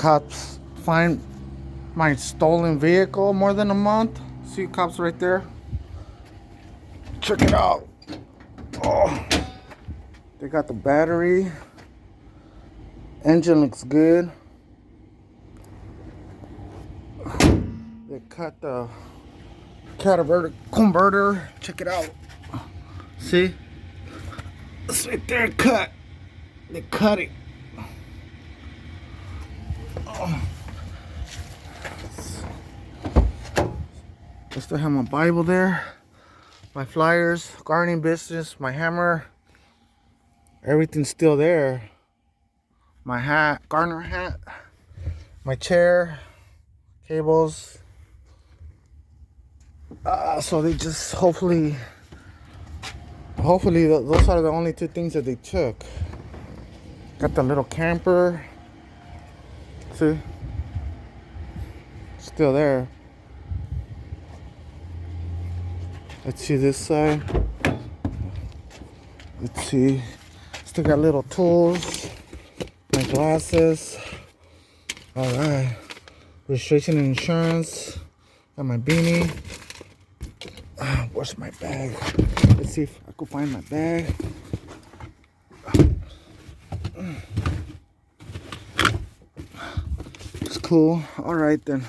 cops find my stolen vehicle more than a month. See cops right there. Check it out. Oh, they got the battery. Engine looks good. They cut the converter. Check it out. See? It's right there cut. They cut it. Oh. I still have my Bible there. My flyers, gardening business, my hammer. Everything's still there. My hat, gardener hat. My chair. Cables. So they just hopefully those are the only two things that they took. Got the little camper. See? Still there. Let's see this side. Let's see. Still got little tools. My glasses. Alright. Registration and insurance. Got my beanie. Where's my bag? Let's see if I could find my bag. It's cool. Alright then.